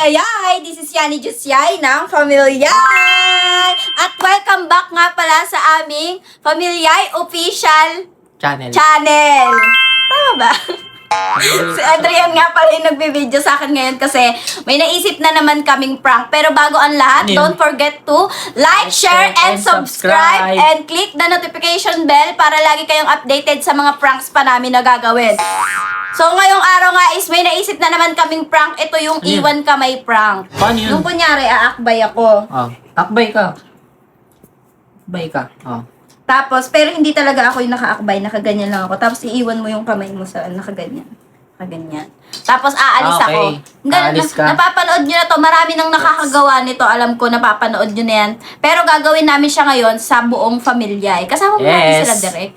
Ayayayay! This is Yani Jusyay ng Familyay! At welcome back nga pala sa aming Familyay Official Channel. Tama ba? Si Adrian nga pala yung nagbibideo sa akin ngayon kasi may naisip na naman kaming prank. Pero bago ang lahat, don't forget to like, share, and subscribe. And click the notification bell para lagi kayong updated sa mga pranks pa namin na gagawin. So ngayong araw nga is may naisip na naman kaming prank. Ito yung iwan kamay prank. Paano yun? Nung kunyari, aakbay ako. Takbay ka. Takbay ka. Tapos, pero hindi talaga ako yung nakaakbay, nakaganyan lang ako. Tapos, iiwan mo yung kamay mo sa nakaganyan. Nakaganyan. Tapos, aalis ako. Aalis ka. Napapanood nyo na to. Marami nang nakakagawa nito. Alam ko, napapanood nyo na yan. Pero gagawin namin siya ngayon sa buong Familyay. Kasama mo natin sila direct.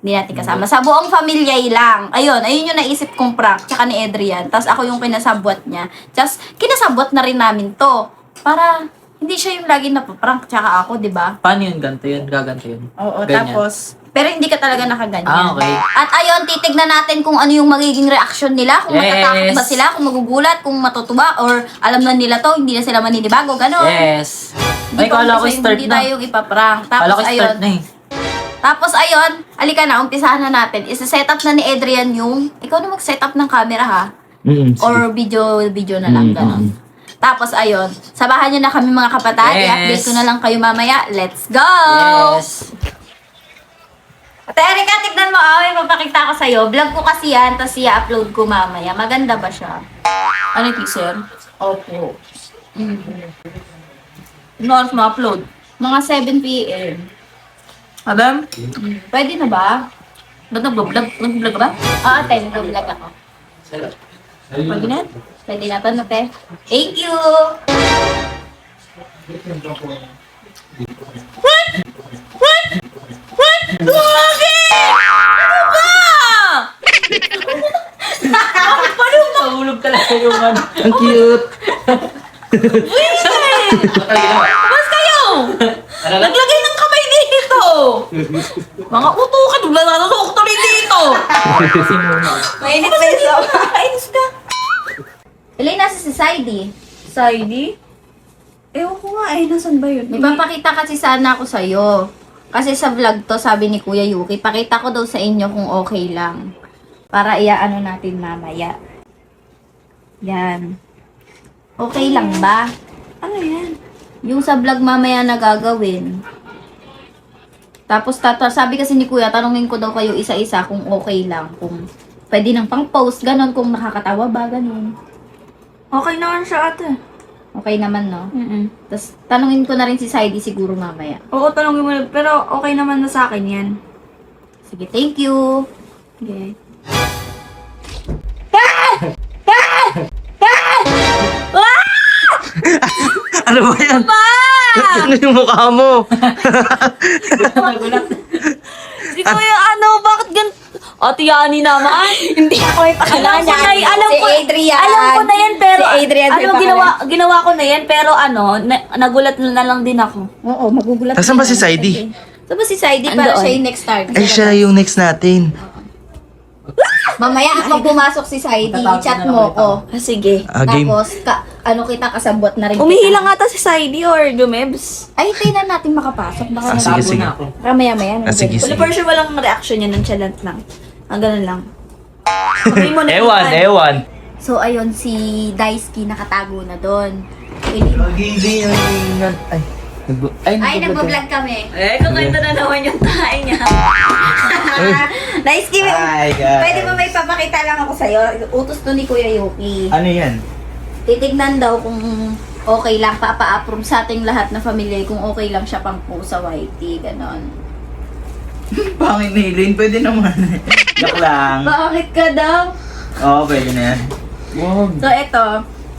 Hindi natin kasama. Sa buong Familyay lang. Ayun yung naisip kong prank. Tsaka ni Adrian. Tapos, ako yung kinasabwat niya. Tapos, kinasabwat na rin namin to. Para hindi siya yung lagi napaprank, tsaka ako, di ba? Paano yun? Ganto yun? Gaganto yun? Oo, Ganyan. tapos, pero hindi ka talaga nakaganyan. Okay. At ayun, titignan natin kung ano yung magiging reaction nila, kung matatakot ba sila, kung magugulat, kung matutuwa, or alam na nila to, hindi na sila maninibago, gano'n. Yes. Hindi Ay, kala ko start hindi na. tayo yung ipaprank. Kala Tapos, ko ayun. start na eh. Tapos, ayun, alika na, umpisahan na natin. Isa-set up na ni Adrian yung, ikaw na mag-set up ng camera, ha? Or video na lang, gano'n. Tapos, ayun, sabahan nyo na kami mga kapatid. I-update ko na lang kayo mamaya. Let's go! Yes. Ate Erika, tignan mo, may papakita ko sa'yo. Vlog ko kasi yan, tapos i-upload ko mamaya. Maganda ba siya? Ano yung teaser? Opo. Ano oras ma-upload? Mga 7 p.m. Adam? Pwede na ba? Ba't nag-vlog? Nag-vlog ka ba? Oo, ate, nag-vlog ako. Pwede na? Pwede na to, ate. Thank you! Lugi! Ano ba? Paano mahulog talaga yung ano? Ang cute! Bas kayo! Naglagay ng kamay dito! Mga utukan, naglalaro ko tuloy dito! Mainit pa yung sama. Kainis ka. Ilay, nasa si Saidi. Saidi? Ewan ko nga nasan ba yun? May papakita kasi sana ako sa'yo. Kasi sa vlog to, sabi ni Kuya Yuki, pakita ko daw sa inyo kung okay lang. Para iaano natin mamaya. Yan. Okay lang ba? Ano yan? Yung sa vlog mamaya na gagawin. Tapos sabi kasi ni Kuya, tanungin ko daw kayo isa-isa kung okay lang. Kung pwede nang pang-post, ganon, kung nakakatawa ba, ganon. Okay naman siya ate. Okay naman, no? Tapos tanungin ko na rin si Saidi siguro mamaya. Oo, tanongin mo na. Pero okay naman na sa akin yan. Sige, thank you. Okay. Ano ba yan? Ano yung mukha mo? Si Kuya, bakit ganito? Ate Yani naman. Hindi ako may pakilala niya. Alam si ko, Adrian. alam ko na yan, pero Si Adrian may ginawa ko na yan, pero nagulat na lang din ako. Oo, magugulat. Nasaan ba si Saidi? Saan ba si Saidi? Para siya yung next target. Ay, siya yung next natin. Mamaya, pag pumasok si Saidi, chat mo ko. Sige. Game. Tapos, kita kasabot na rin. Umihilang ata si Saidi or Gumebs. Ay, tingnan natin makapasok. Baka Sige, sige. Maya-maya. Sige, sige. Wala sure walang reaction yan, nonchalant lang. Ang ganun lang. Ewan. So, ayun, si Daisuke nakatago na doon. Hindi yung ingat. Ay, nagbablog kami. Kung ito na naman yung tayo niya. Daisuke, Hi, guys. pwede ba may papakita lang ako sa'yo? Utos to ni Kuya Yuki. Ano yan? Titignan daw kung okay lang, papa-approve sa ating lahat na pamilya kung okay lang siya pang po sa YT, ganon. Pangin ni Eileen, pwede naman. Joke lang. Bakit ka daw? Oo, pwede na yan. So, ito,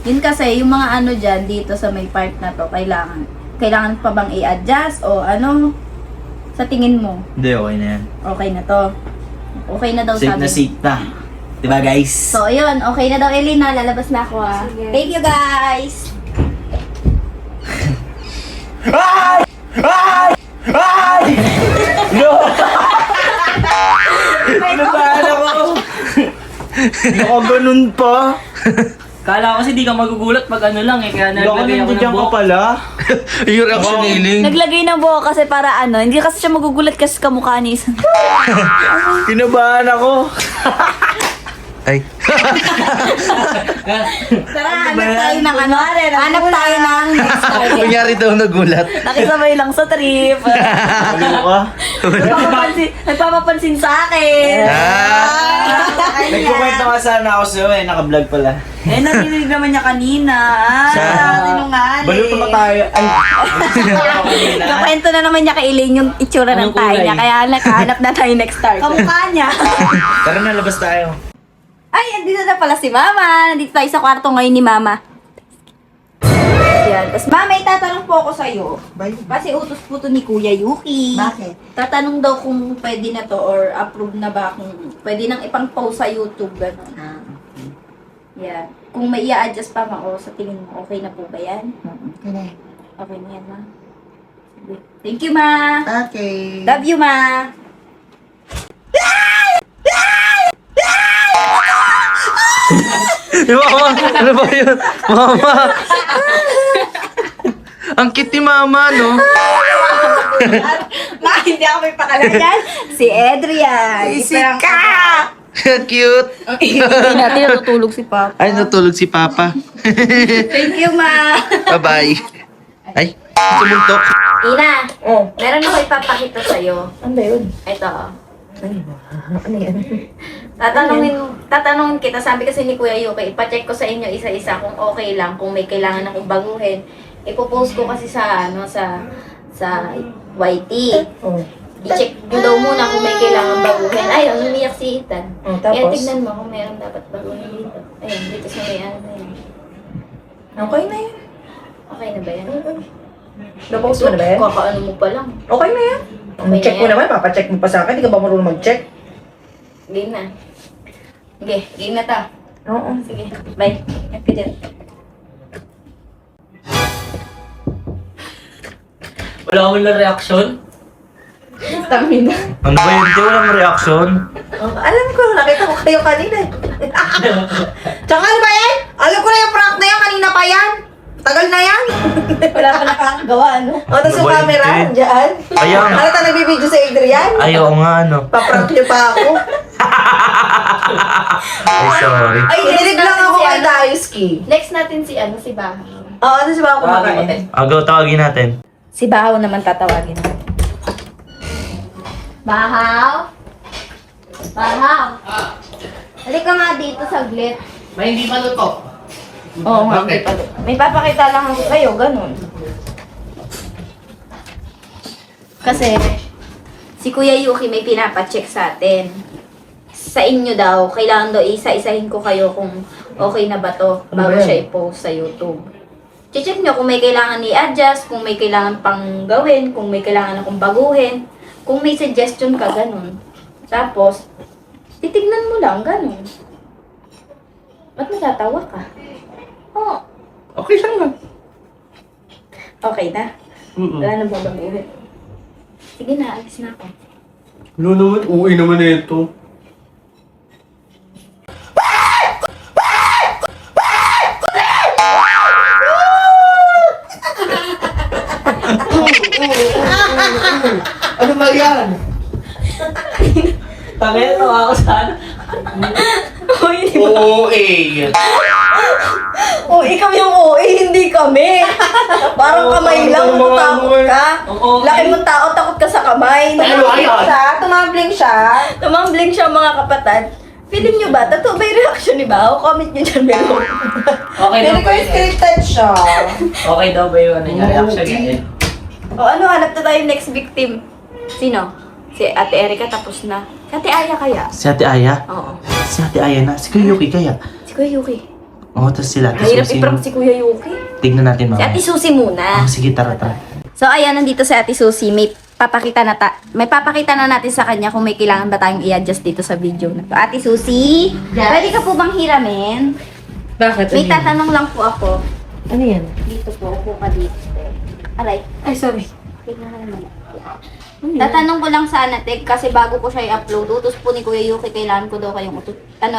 yun kasi, yung mga ano dyan, dito sa may part na to, kailangan pa bang i-adjust o ano? Sa tingin mo, Hindi, okay na yan. okay na to. Okay na daw Safe sabi. na safe na. Diba, guys? So, ayun, okay na daw, Elena. Lalabas na ako, ah. Thank you, guys! Ay! Ay! Ay! No! Ano ba ako? Baka ganun pa. Kala ko kasi di ka magugulat pag ano lang eh. Kaya naglagay ako ng Diyan ka buhok. pala. Yung reaction ni Iling. Naglagay ng buhok kasi para ano, hindi kasi siya magugulat kasi kamukha ni Isan. Kinabahan ako. Ay. Tara, hanap tayo ng ano, hanap tayo ng next target. Kunyari daw nagulat. Nakisabay lang sa trip. Ano ka? Nagpapapansin sa akin. Nagkukwento nga sana ako sa'yo eh, naka-vlog pala. Eh, narinig naman niya kanina. Sinungaling. Baluto pa tayo. Ay. Kakwento na naman niya kay Elaine yung itsura ng Anong tayo kulay? niya. Kaya nakahanap na tayo next target. Kamukha niya. Tara na, labas tayo. Ay, andito na pala si Mama. Nandito tayo sa kwarto ngayon ni Mama. Yan. Tapos, Mama, itatanong po ako sa'yo. Kasi utos po to ni Kuya Yuki. Bakit? Tatanong daw kung pwede na to or approve na ba kung pwede nang ipang-post sa YouTube. Gano'n. Ah, Yan. Kung may i-adjust pa ako, sa tingin mo, okay na po ba yan? okay. Okay na yan, Ma. Sige. Thank you, Ma. Okay. Love you, Ma. Mama, ano ba yun? Mama. Ang cute ni Mama, no? Ma, hindi ako may pakala dyan. Si Adrian. Si Ka! Cute. Hindi natin natutulog si Papa. Ay, natulog si Papa. Thank you, Ma. Bye-bye. Ay, sumuntok. Ina, meron ako ipapakita sa'yo. Ano yun? Ito. Ano yan? Tatanungin kita, sabi kasi ni Kuya Yuki, ipacheck ko sa inyo isa-isa kung okay lang, kung may kailangan akong baguhin. Ipopost ko kasi sa YT. Oh. I-check nyo daw muna kung may kailangan baguhin. Ay, ang umiyak si Ethan. Oh, Kaya tapos? tignan mo kung meron dapat baguhin dito. Ayun, dito sa may ano na yan. Okay na yan. Okay na ba yan? Napost mo na ba yan? Kakaano mo pa lang. Okay na yan. Okay Check na mo yan. naman, papacheck mo pa sa akin. Di ka ba marunong mag-check? Game na. Okay, game na ta. Oo. Sige, bye. Ingat ka dyan. Wala akong lang reaction. Stamina. Ano ba yun? Di walang reaction. Alam ko, nakita ko kayo kanina. Tsaka ano ba yan? Alam ko na yung prank na yan, kanina pa yan. Tagal na yan. Wala pa nakakagawa, ano? O, tapos yung Ano ba camera, yun, dyan. Ayaw. Ano ta nagbibideo sa Adrian? Ayaw nga, ano. Paprank niyo pa ako. Ay, sorry. Ay, dinilig lang ako kay Daisuke. Next natin si ano, si Bahaw. Oo, ano si ba ako kumakain? Agaw, tawagin natin. Si Bahaw naman tatawagin natin. Bahaw? Bahaw? Halika nga dito saglit. May hindi pa luto. Oo nga, hindi pa. May papakita lang ako sa'yo, ganun. Kasi, si Kuya Yuki may pinapacheck sa atin. Sa inyo daw, kailangan daw isa-isahin ko kayo kung okay na ba to bago siya i-post sa YouTube. Check nyo kung may kailangan i-adjust, kung may kailangan pang gawin, kung may kailangan akong baguhin, kung may suggestion ka, ganun. Tapos, titignan mo lang, ganun. Ba't natatawa ka? Oo. Okay lang lang. Okay na. Wala na bang baguhin. Sige na, alis na ako. Ano naman? Uwi naman na ito. Ano ba yan? Tangin, tawa ako sana. Oo, eh. Oh, ikaw yung OA, hindi kami. Parang kamay lang, Oo, takot ka. Oo, Laki mong tao, takot ka sa kamay. Ano yan? Tumambling siya. Tumambling siya mga kapatid. Feeling nyo ba? Totoo ba yung reaction ni Bao? Comment nyo dyan below. Okay daw Pili ko ba yung yun? scripted siya. Okay daw ba yun? Ano yung reaction niya? O ano, hanap na tayo next victim. Sino? Si Ate Erika tapos na. Si Ate Aya kaya? Si Ate Aya? Oo. Si Ate Aya na. Si Kuya Yuki kaya? Si Kuya Yuki. Oo, tapos sila. Mahirap i-prank si Kuya Yuki. Tignan natin Si mamaya. Ate Susie muna. Oh, sige, tara, tara. So ayan, nandito si Ate Susie. May papakita na natin sa kanya kung may kailangan ba tayong i-adjust dito sa video na to. Ate Susie, pwede ka po bang hiramin? Bakit? May tatanong lang po ako. Ano yan? Dito po, upo ka dito. Aray. Ay, sorry. Tingnan ka naman. Tatanong ko lang sana, Tek, kasi bago ko siya i-upload, utos po ni Kuya Yuki, kailangan ko daw kayong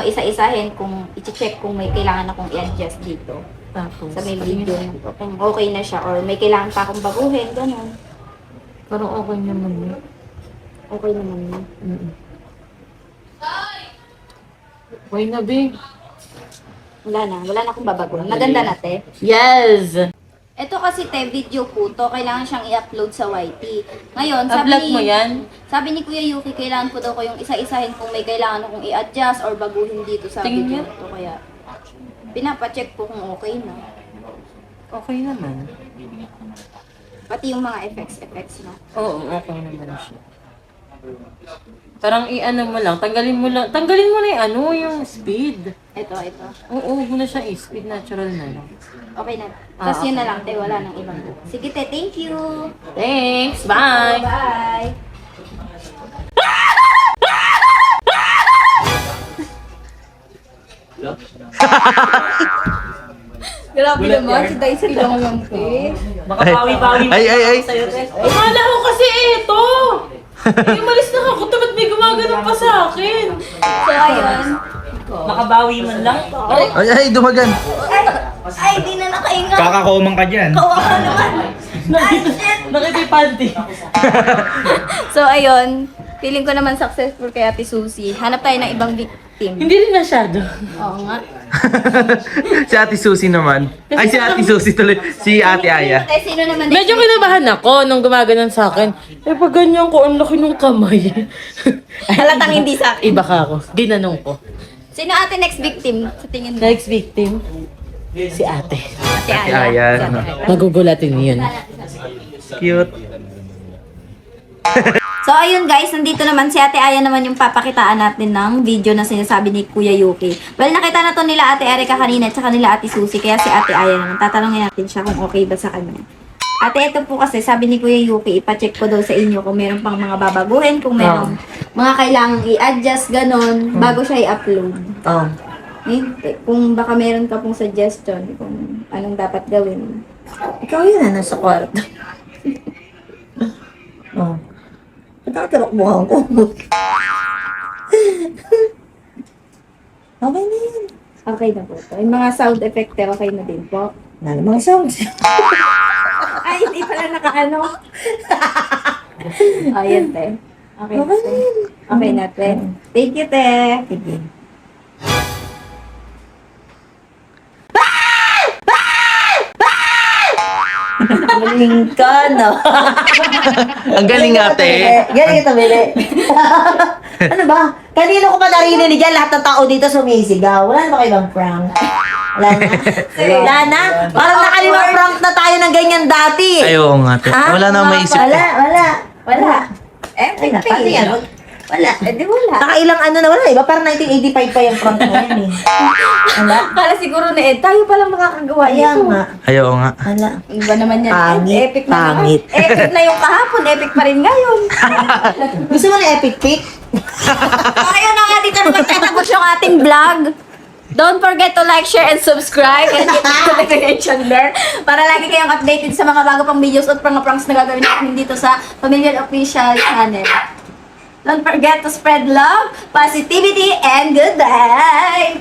isa-isahin kung i-check kung may kailangan akong i-adjust dito. Tapos, Sa may video nito. Kung okay na siya or may kailangan pa akong baguhin, gano'n. parang okay naman yun. Okay naman yun. Okay na, babe. Wala na akong babaguhin. Maganda na, Te. Yes! Ito kasi, Te, video po to, kailangan siyang i-upload sa YT. Ngayon, Upload mo yan? Sabi ni Kuya Yuki, kailangan ko daw ko yung isa-isahin kung may kailangan akong i-adjust or baguhin dito sa Tingin video niya. to. Kaya, pinapacheck ko kung okay na. Okay naman. Pati yung mga effects na. Oo, okay naman siya. Parang i-ano mo lang, tanggalin mo na yung speed. Ito. Oo, huwag mo na siya speed, natural na lang. Okay na. Tapos yun na lang, Te, wala nang ibang. Sige, Te, thank you! Thanks, bye! Bye! Grabe naman, si Daisy lang yung face. Makapawi-pawi Ay. Akala ko kasi ito! Ay, umalis na ako, ba't may gumagano'n pa sa akin? So, ayun. Makabawi man lang. Ay, dumagan. Ay, di na nakaingat. Kakakomang ka dyan. Kawawa naman. Nakikipanty. So, ayun. Feeling ko naman successful kay Ate Susie. Hanap tayo ng ibang victim. Hindi rin masyado. Oo nga. Si Ate Susie naman. Ay, si Ate Susie tuloy. Si Ate Aya. Eh, sino naman Medyo kinabahan ako nung gumaganon sa akin. Eh, pag ganyan ko, ang laki ng kamay. Halatang hindi sa akin. Iba ka ako. Ginanong ko. Sino ate next victim? Sa tingin mo? Next victim, si ate. Ate Ate Aya. Aya. Si Ate Aya. Magugulatin yun. Cute. So, ayun guys, nandito naman si Ate Aya naman yung papakitaan natin ng video na sinasabi ni Kuya Yuki. Well, nakita na to nila Ate Erika kanina at saka nila Ate Susie, kaya si Ate Aya naman. Tatanungin natin siya kung okay ba sa kanya. Ate, ito po kasi, sabi ni Kuya Yuki, ipacheck ko daw sa inyo kung meron pang mga babaguhin, kung meron mga kailangang i-adjust, ganon, bago siya i-upload. Oh. Kung baka meron ka pong suggestion kung anong dapat gawin. Ikaw yun na, nasa kwarto. Oh. Nakatarokbuhan ko. Okay na yun. Okay na po ito. Yung mga sound effect, okay na din po. Wala namang sounds. Ay, hindi pala nakaano. Ayan, te. Okay, Okay na te. yun. Okay na, te. Thank you, te. Sige. Galing ka, no? Ang galing ate. Galing ito, Bele. Ano ba? Kanino ko pa narinig dyan, lahat ng tao dito sumisigaw. Wala na ba kayo bang prank? Wala na? Wala na? Parang nakalimang prank na tayo ng ganyan dati. Ay, oo nga ate. Ha? Wala na akong maisip. Wala. Everything. Ano yan? Wala. Eh, di wala. Nakailang ano na wala, iba parang 1985 pa yung prank na yan eh. Wala. Kala siguro na tayo palang makakagawa Kaya nito. nga. Ay, oo nga. Wala. Iba naman yan. Pangit, Epic na pangit. naman. Epic na yung kahapon, epic pa rin ngayon. Gusto mo na epic pic? Ayun na nga, dito na magtatapos yung ating vlog. Don't forget to like, share, and subscribe and hit the notification bell para lagi kayong updated sa mga bago pang videos at mga pranks na gagawin natin dito sa Familial Official Channel. Don't forget to spread love, positivity, and goodbye!